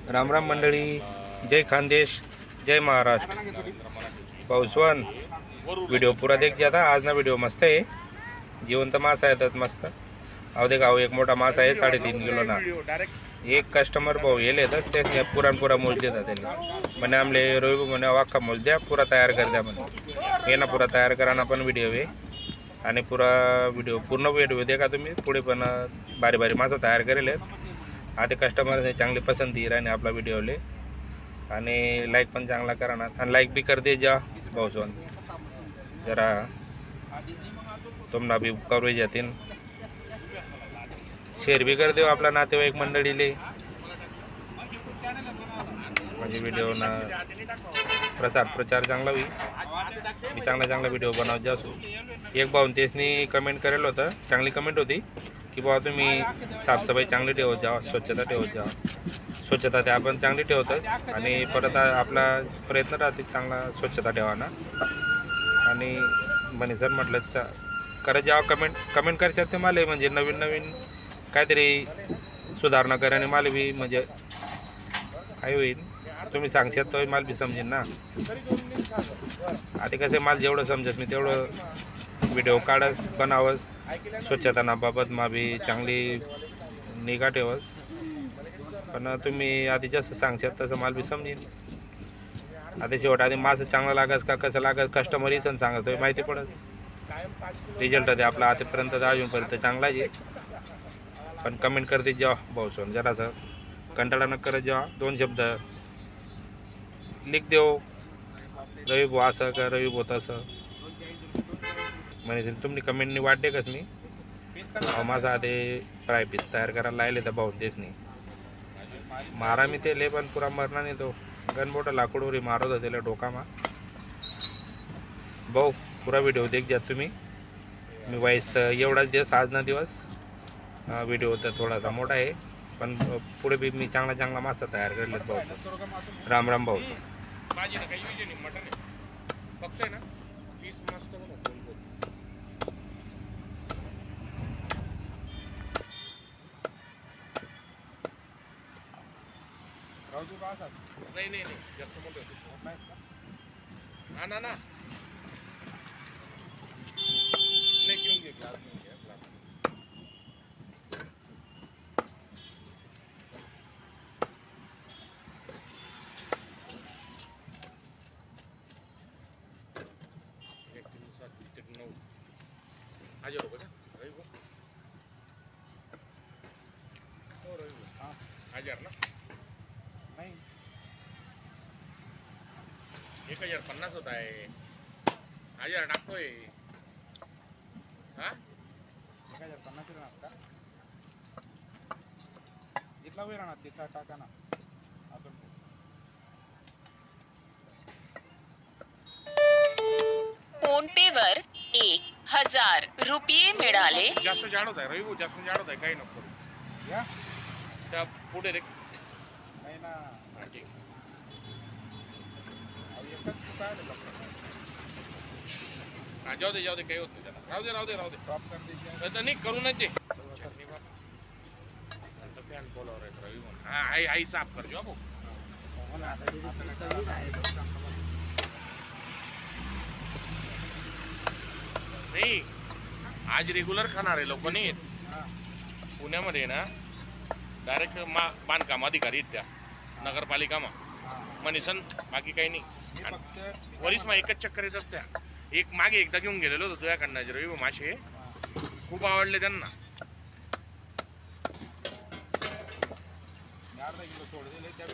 राम राम मंडळी, जय खानदेश, जय महाराष्ट्र। पाऊसवान व्हिडिओ पूरा देख जाता। आज ना व्हिडिओ मस्त आहे, जिवंत मासा येतात मस्त। अहो देखा, अहो एक मोठा मासा आहे 3.5 किलो ना। एक कस्टमर भाऊ येले ते पुरा मोज देतात त्याने म्हणे आमले रोहिबू म्हणे वाखा मोज द्या, पुरा तयार कर द्या म्हणे। हे ना पुरा तयार कराना पण व्हिडिओ आहे आणि पुरा व्हिडिओ पूर्ण व्हिडिओ देखा तुम्ही। पुढे पण बारी बारी मासा तयार करेल आता। कस्टमर चांगली पसंती राहणे आपला व्हिडिओले आणि लाईक पण चांगला करा ना, आणि लाईक भी कर दे जा भाऊसोन, जरा तुम्हाला भी करू जातीन। शेअर भी कर देव आपला नातेवाईक मंडळीले, म्हणजे व्हिडिओ ना प्रचार चांगला होईल। मी चांगला व्हिडिओ बनवत जासू। एक भाऊन तेसनी कमेंट करेल होतं, चांगली कमेंट होती की बाबा तुम्ही साफसफाई चांगली ठेवत जा, स्वच्छता ठेवत जा। स्वच्छता ते आपण चांगली ठेवतच आणि परत आपला प्रयत्न राहते चांगला स्वच्छता ठेवाना। आणि म्हणे सर म्हटलं करत जावं, कमेंट करशात ते मला, म्हणजे नवीन काहीतरी सुधारणा करा आणि मला बी म्हणजे काय होईल तुम्ही सांगशात तर मला बी समजेन ना। आता कसं मला जेवढं समजत मी तेवढं व्हिडिओ काढस बनावस। स्वच्छता ना बाबत मा बी चांगली निगा ठेवस, पण तुम्ही आधी जसं सांगशात तसं मला बी समजेन। आता शेवट आधी मासं चांगलं लागस का कसं लागस कस्टमर येसन सांगत माहिती पडस। रिझल्ट ते आपला आतापर्यंत अजूनपर्यंत चांगलाच आहे, पण कमेंट करते जेव्हा भाऊसोन जरासं कंटाळा न करत जेव्हा 2 शब्द लिख देव, रवी भाऊ असं का रवी भाऊ तसं म्हणजे तुम्ही कमेंटनी वाटते कस मी माझा आधी फ्राय पीस तयार करायला लायले तर भाऊ तेच नाही मारा मी ते ले, पण पुरा मरणार नाही तो गनबोटा लाकडोरी मारत होते डोकामा। भाऊ पुरा व्हिडिओ देख जा तुम्ही। मी वाईस एवढाच दिवस आज ना दिवस व्हिडिओ तर थोडासा मोठा आहे, पण पुढे बी मी चांगला मासा तयार करेल भाऊ। राम राम भाऊ। नाही जास्त मोठं ना नाही घेऊन घे ग्लास घेऊन घे ग्लास। हजार रुपये का रवी हो रवी हाँ 1000 ना नहीं 1050 होता है। 1000 टाकतोय हा 1050 राहणार का? जितला वेळ राहणार तिथला टाका ना आपण। फोन पे वर 1000 रुपये मिळाले। जास्त जाड होत आहे रवी, जास्त जाड होत आहे, काही नको या त्या पुढे रे नाही ना। हा ठीक आहे, जाऊ दे काही होत नाही त्याला, राहू दे टॉप कर दे नाही करूनच दे। फॅन बोलावर आहे रवी म्हणून, हा आई साफ कर जो भाऊ। नाही आज रेग्युलर खाणारे लोक नाही पुण्यामध्ये ना, डायरेक्ट बांधकाम अधिकारी त्या नगरपालिका मनीसन, बाकी काही नाही। वरीस मग एकच चक्कर येत असत्या। एक मागे एकदा घेऊन गेलेलो होतो तुझ्याकडनं रवी मासे, खूप आवडले त्यांना। अर्धा किलो सोड दिले त्या